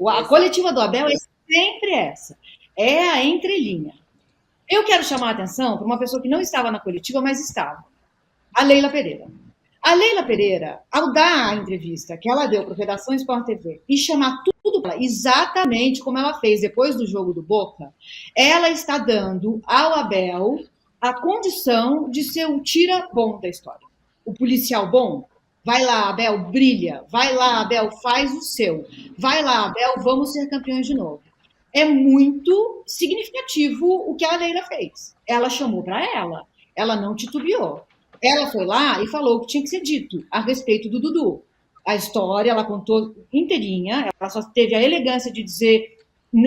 A coletiva do Abel é sempre essa. É a entrelinha. Eu quero chamar a atenção para uma pessoa que não estava na coletiva, mas estava. A Leila Pereira. A Leila Pereira, ao dar a entrevista que ela deu para o Redação Sport TV e chamar tudo para ela, exatamente como ela fez depois do jogo do Boca, ela está dando ao Abel a condição de ser o tira bom da história. O policial bom. Vai lá, Abel, brilha. Vai lá, Abel, faz o seu. Vai lá, Abel, vamos ser campeões de novo. É muito significativo o que a Leila fez. Ela chamou para ela. Ela não titubeou. Ela foi lá e falou o que tinha que ser dito a respeito do Dudu. A história, ela contou inteirinha, ela só teve a elegância de dizer,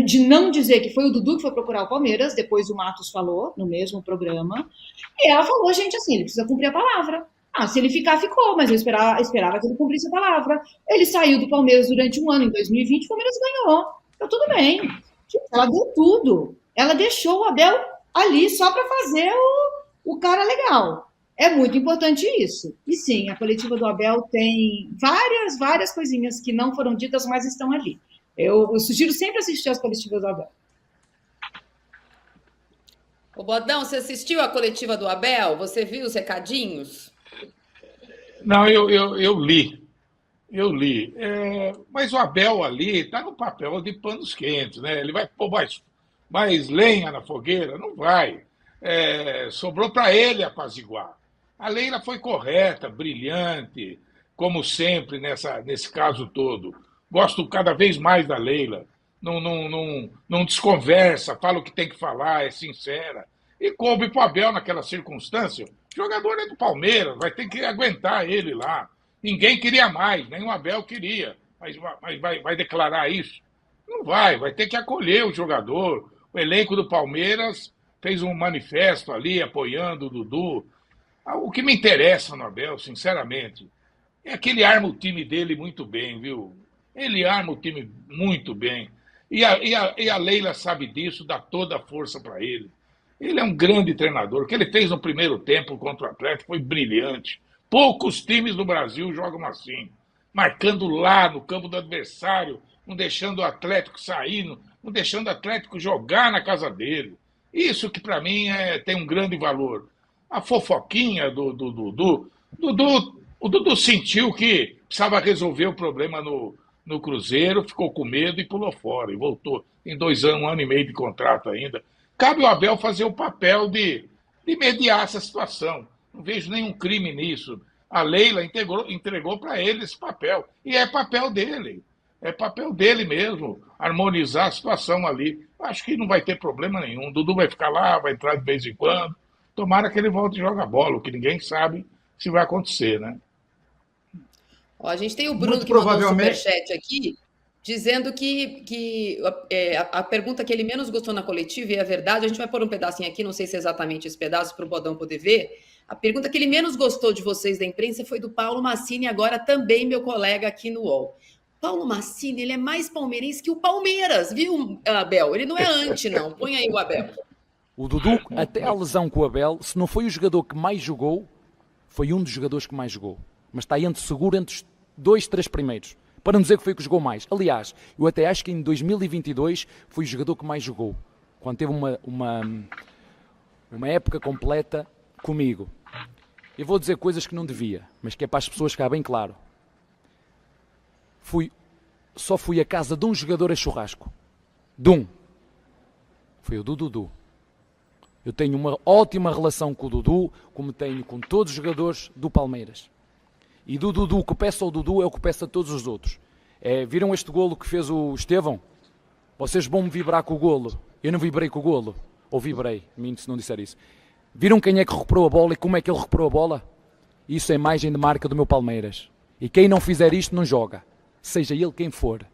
de não dizer que foi o Dudu que foi procurar o Palmeiras, depois o Matos falou, no mesmo programa, e ela falou, gente, assim, ele precisa cumprir a palavra. Se ele ficar, ficou, mas eu esperava que ele cumprisse a palavra. Ele saiu do Palmeiras durante um ano, em 2020, o Palmeiras ganhou. Então, tudo bem. Ela deu tudo. Ela deixou o Abel ali só para fazer o cara legal. É muito importante isso. E sim, a coletiva do Abel tem várias coisinhas que não foram ditas, mas estão ali. Eu sugiro sempre assistir as coletivas do Abel. Ô Bodão, você assistiu a coletiva do Abel? Você viu os recadinhos? Não, eu li. Mas o Abel ali está no papel de panos quentes, né? Ele vai pôr mais lenha na fogueira? Não vai. Sobrou para ele apaziguar. A Leila foi correta, brilhante, como sempre nesse caso todo. Gosto cada vez mais da Leila. Não desconversa, fala o que tem que falar, é sincera. E coube para o Abel naquela circunstância. O jogador é do Palmeiras, vai ter que aguentar ele lá. Ninguém queria mais, nem o Abel queria. Mas vai declarar isso? Não vai ter que acolher o jogador. O elenco do Palmeiras fez um manifesto ali apoiando o Dudu. O que me interessa no Abel, sinceramente, é que ele arma o time dele muito bem, viu? Ele arma o time muito bem. E a Leila sabe disso, dá toda a força para ele. Ele é um grande treinador. O que ele fez no primeiro tempo contra o Atlético foi brilhante. Poucos times do Brasil jogam assim, marcando lá no campo do adversário, não deixando o Atlético sair, não deixando o Atlético jogar na casa dele. Isso que para mim tem um grande valor. A fofoquinha do Dudu. O Dudu sentiu que precisava resolver o problema no Cruzeiro, ficou com medo e pulou fora. E voltou. Tem 2 anos, 1 ano e meio de contrato ainda. Cabe ao Abel fazer o papel de mediar essa situação. Não vejo nenhum crime nisso. A Leila entregou para ele esse papel. E é papel dele. É papel dele mesmo, harmonizar a situação ali. Acho que não vai ter problema nenhum. O Dudu vai ficar lá, vai entrar de vez em quando. Tomara que ele volte e jogue bola, o que ninguém sabe se vai acontecer, né? Ó, a gente tem o Bruno que mandou um superchat aqui, dizendo que a pergunta que ele menos gostou na coletiva, e é verdade, a gente vai pôr um pedacinho aqui, não sei se é exatamente esse pedaço para o Bodão poder ver. A pergunta que ele menos gostou de vocês da imprensa foi do Paulo Massini, agora também meu colega aqui no UOL. Paulo Massini, ele é mais palmeirense que o Palmeiras, viu, Abel? Ele não é anti, não. Põe aí o Abel. O Dudu, até a lesão com o Abel, se não foi o jogador que mais jogou, foi um dos jogadores que mais jogou. Mas está seguro entre os 2, 3 primeiros. Para não dizer que foi o que jogou mais. Aliás, eu até acho que em 2022 foi o jogador que mais jogou. Quando teve uma época completa comigo. Eu vou dizer coisas que não devia, mas que é para as pessoas ficar bem claro. Só fui à casa de um jogador a churrasco. De um. Foi o do Dudu. Eu tenho uma ótima relação com o Dudu, como tenho com todos os jogadores do Palmeiras. E do Dudu, o que peço ao Dudu é o que peço a todos os outros. Viram este golo que fez o Estevão? Vocês vão me vibrar com o golo. Eu não vibrei com o golo. Ou vibrei, minto se não disser isso. Viram quem é que recuperou a bola e como é que ele recuperou a bola? Isso é imagem de marca do meu Palmeiras. E quem não fizer isto não joga. Seja ele quem for.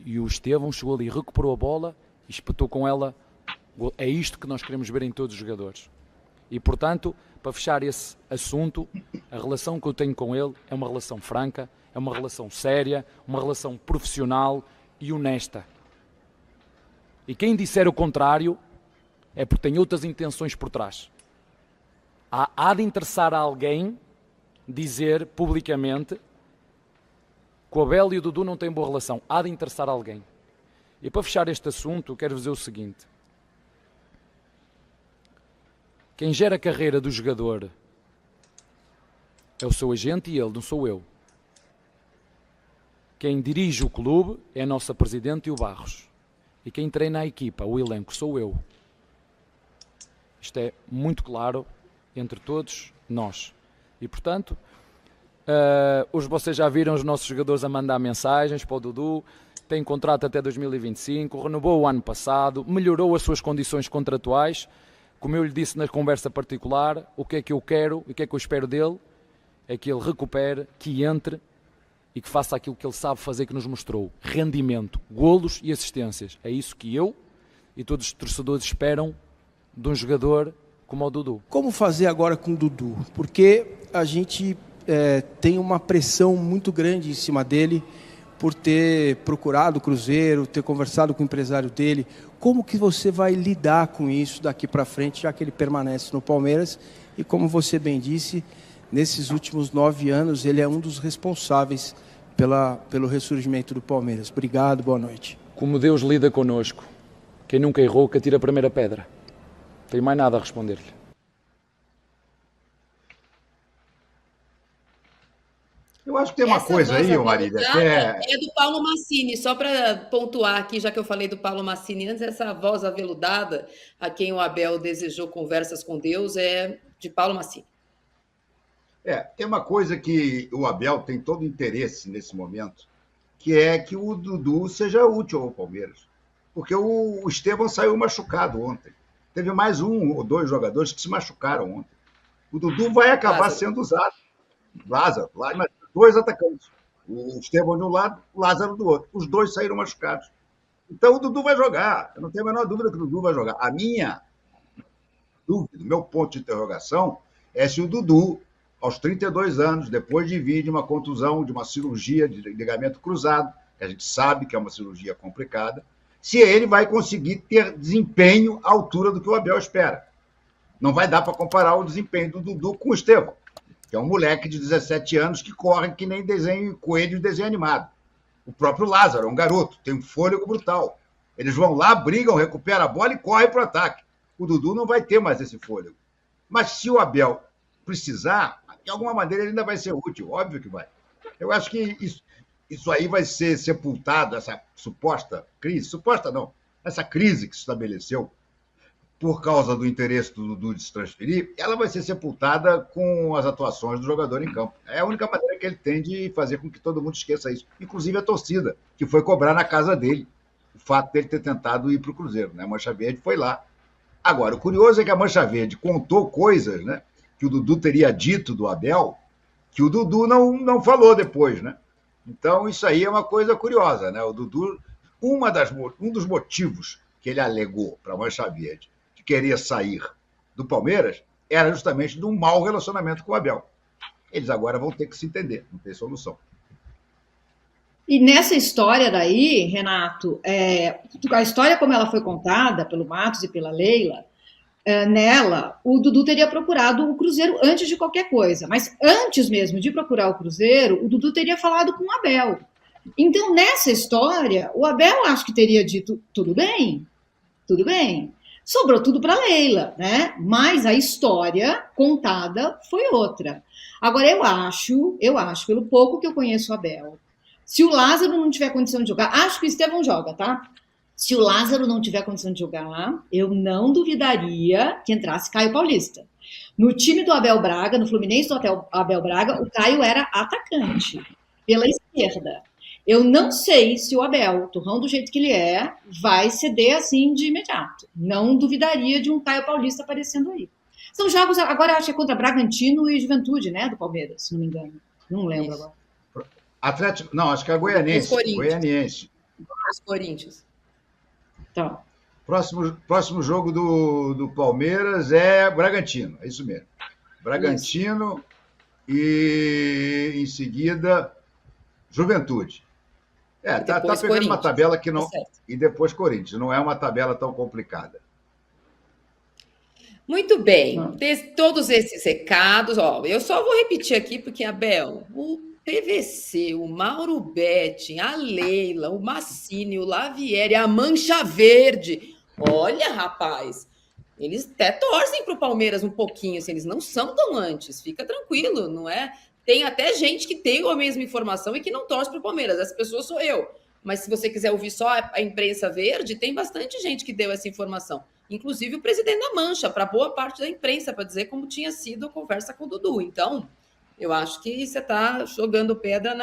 E o Estevão chegou ali, recuperou a bola e espetou com ela. É isto que nós queremos ver em todos os jogadores. E, portanto, para fechar esse assunto, a relação que eu tenho com ele é uma relação franca, é uma relação séria, uma relação profissional e honesta. E quem disser o contrário é porque tem outras intenções por trás. Há de interessar a alguém dizer publicamente que o Abel e o Dudu não têm boa relação. Há de interessar alguém. E para fechar este assunto, quero dizer o seguinte. Quem gera a carreira do jogador é o seu agente e ele, não sou eu. Quem dirige o clube é a nossa presidente e o Barros. E quem treina a equipa, o elenco, sou eu. Isto é muito claro entre todos nós. E, portanto, hoje vocês já viram os nossos jogadores a mandar mensagens para o Dudu, tem contrato até 2025, renovou o ano passado, melhorou as suas condições contratuais. Como eu lhe disse na conversa particular, o que é que eu quero e o que é que eu espero dele é que ele recupere, que entre e que faça aquilo que ele sabe fazer, que nos mostrou. Rendimento, golos e assistências. É isso que eu e todos os torcedores esperam de um jogador como o Dudu. Como fazer agora com o Dudu? Porque a gente tem uma pressão muito grande em cima dele por ter procurado o Cruzeiro, ter conversado com o empresário dele. Como que você vai lidar com isso daqui para frente, já que ele permanece no Palmeiras? E como você bem disse, nesses últimos 9 anos, ele é um dos responsáveis pelo ressurgimento do Palmeiras. Obrigado, boa noite. Como Deus lida conosco. Quem nunca errou, que atira a primeira pedra. Não tenho mais nada a responder-lhe. Eu acho que tem uma coisa aí, Marília, que é do Paulo Massini, só para pontuar aqui, já que eu falei do Paulo Massini antes, essa voz aveludada a quem o Abel desejou conversas com Deus é de Paulo Massini. Tem uma coisa que o Abel tem todo interesse nesse momento, que é que o Dudu seja útil ao Palmeiras. Porque o Estevão saiu machucado ontem. Teve mais 1 ou 2 jogadores que se machucaram ontem. O Dudu vai acabar sendo usado. Lázaro, mas 2 atacantes. O Estevão de um lado, o Lázaro do outro. Os 2 saíram machucados. Então o Dudu vai jogar. Eu não tenho a menor dúvida que o Dudu vai jogar. A minha dúvida, o meu ponto de interrogação, é se o Dudu, aos 32 anos, depois de vir de uma contusão, de uma cirurgia de ligamento cruzado, que a gente sabe que é uma cirurgia complicada, se ele vai conseguir ter desempenho à altura do que o Abel espera. Não vai dar para comparar o desempenho do Dudu com o Estevão, que é um moleque de 17 anos que corre que nem coelho de desenho animado. O próprio Lázaro é um garoto, tem um fôlego brutal. Eles vão lá, brigam, recuperam a bola e correm para o ataque. O Dudu não vai ter mais esse fôlego. Mas se o Abel precisar, de alguma maneira ele ainda vai ser útil, óbvio que vai. Eu acho que isso aí vai ser sepultado, essa suposta essa crise que se estabeleceu por causa do interesse do Dudu de se transferir, ela vai ser sepultada com as atuações do jogador em campo. É a única maneira que ele tem de fazer com que todo mundo esqueça isso. Inclusive a torcida, que foi cobrar na casa dele o fato dele ter tentado ir para o Cruzeiro. Né? A Mancha Verde foi lá. Agora, o curioso é que a Mancha Verde contou coisas, né, que o Dudu teria dito do Abel, que o Dudu não falou depois. Né? Então, isso aí é uma coisa curiosa. Né? O Dudu, um dos motivos que ele alegou para a Mancha Verde queria sair do Palmeiras era justamente de um mau relacionamento com o Abel. Eles agora vão ter que se entender, não tem solução. E nessa história daí, Renato, a história como ela foi contada pelo Matos e pela Leila, nela, o Dudu teria procurado o Cruzeiro antes de qualquer coisa. Mas antes mesmo de procurar o Cruzeiro, o Dudu teria falado com o Abel. Então, nessa história, o Abel acho que teria dito, tudo bem. Sobrou tudo para Leila, né? Mas a história contada foi outra. Agora, eu acho, pelo pouco que eu conheço o Abel, se o Lázaro não tiver condição de jogar, acho que o Estevão joga, tá? Se o Lázaro não tiver condição de jogar, eu não duvidaria que entrasse Caio Paulista. No time do Abel Braga, no Fluminense do Abel Braga, o Caio era atacante, pela esquerda. Eu não sei se o Abel, turrão do jeito que ele vai ceder assim de imediato. Não duvidaria de um Caio Paulista aparecendo aí. São jogos, agora eu acho que é contra Bragantino e Juventude, né, do Palmeiras, se não me engano. Não lembro agora. Atlético, não, acho que é Goianiense. Goianiense. Os Corinthians. Então. Próximo jogo do Palmeiras é Bragantino, é isso mesmo. Bragantino e em seguida Juventude. Tá pegando uma tabela que não. E depois Corinthians. Não é uma tabela tão complicada. Muito bem. Todos esses recados, eu só vou repetir aqui, porque, Abel, PVC, o Mauro Betting, a Leila, o Massini, o Lavieri, a Mancha Verde. Olha, rapaz, eles até torcem para o Palmeiras um pouquinho, assim, eles não são tão antes, fica tranquilo, não é? Tem até gente que tem a mesma informação e que não torce para o Palmeiras, essa pessoa sou eu. Mas se você quiser ouvir só a imprensa verde, tem bastante gente que deu essa informação. Inclusive o presidente da Mancha, para boa parte da imprensa, para dizer como tinha sido a conversa com o Dudu. Então, eu acho que você está jogando pedra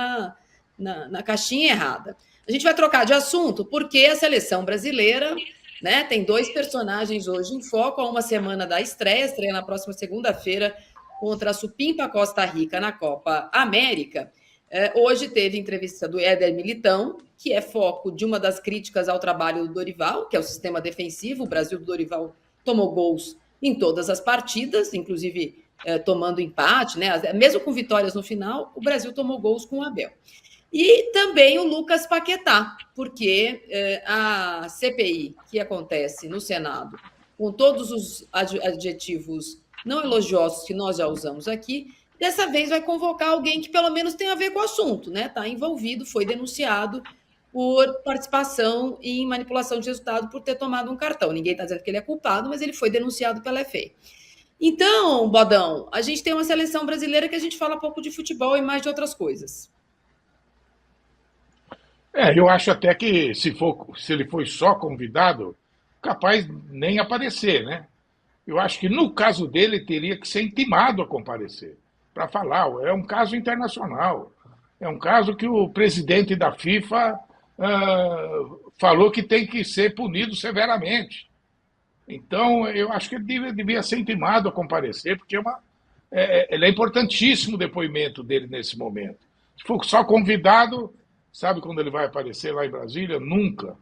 na caixinha errada. A gente vai trocar de assunto, porque a seleção brasileira, né, tem 2 personagens hoje em foco, há uma semana da estreia na próxima segunda-feira contra a Supimpa Costa Rica na Copa América. Hoje teve entrevista do Éder Militão, que é foco de uma das críticas ao trabalho do Dorival, que é o sistema defensivo. O Brasil do Dorival tomou gols em todas as partidas, inclusive tomando empate, né? Mesmo com vitórias no final, o Brasil tomou gols com o Abel. E também o Lucas Paquetá, porque a CPI que acontece no Senado, com todos os adjetivos não elogiosos que nós já usamos aqui, dessa vez vai convocar alguém que pelo menos tem a ver com o assunto, né? Está envolvido, foi denunciado por participação em manipulação de resultado por ter tomado um cartão. Ninguém está dizendo que ele é culpado, mas ele foi denunciado pela FA. Então, Bodão, a gente tem uma seleção brasileira que a gente fala pouco de futebol e mais de outras coisas. Eu acho até que se ele foi só convidado, capaz nem aparecer, né? Eu acho que no caso dele teria que ser intimado a comparecer para falar. É um caso internacional. É um caso que o presidente da FIFA falou que tem que ser punido severamente. Então, eu acho que ele devia ser intimado a comparecer, porque ele é importantíssimo o depoimento dele nesse momento. Se for só convidado, sabe quando ele vai aparecer lá em Brasília? Nunca.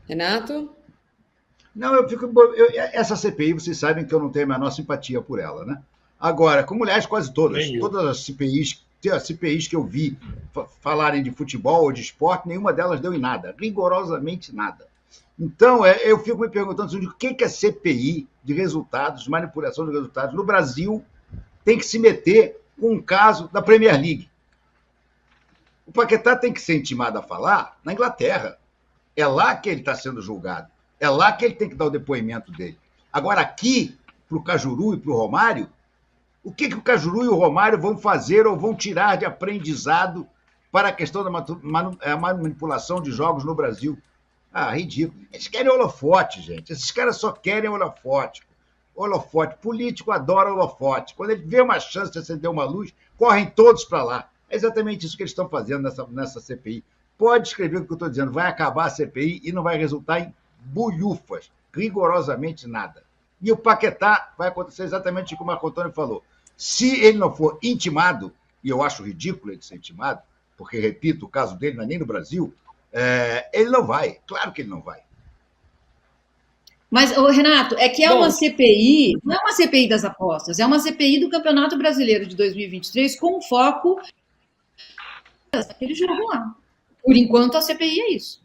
Renato? Não, essa CPI, vocês sabem que eu não tenho a menor simpatia por ela, né? Agora, como aliás quase todas as CPIs que eu vi falarem de futebol ou de esporte, nenhuma delas deu em nada, rigorosamente nada. Então, eu fico me perguntando o que a CPI de resultados, manipulação de resultados no Brasil tem que se meter com um caso da Premier League. O Paquetá tem que ser intimado a falar na Inglaterra. É lá que ele está sendo julgado. É lá que ele tem que dar o depoimento dele. Agora, aqui, para o Cajuru e para o Romário, o que o Cajuru e o Romário vão fazer ou vão tirar de aprendizado para a questão da manipulação de jogos no Brasil? Ridículo. Eles querem holofote, gente. Esses caras só querem holofote. Holofote. Político adora holofote. Quando ele vê uma chance de acender uma luz, correm todos para lá. É exatamente isso que eles estão fazendo nessa CPI. Pode escrever o que eu estou dizendo. Vai acabar a CPI e não vai resultar em bulhufas. Rigorosamente nada. E o Paquetá vai acontecer exatamente como o Marco Antônio falou. Se ele não for intimado, e eu acho ridículo ele ser intimado, porque, repito, o caso dele não é nem no Brasil, ele não vai. Claro que ele não vai. Mas, Renato, é que uma CPI, não é uma CPI das apostas, é uma CPI do Campeonato Brasileiro de 2023 com foco naquele jogo lá. Por enquanto, a CPI é isso.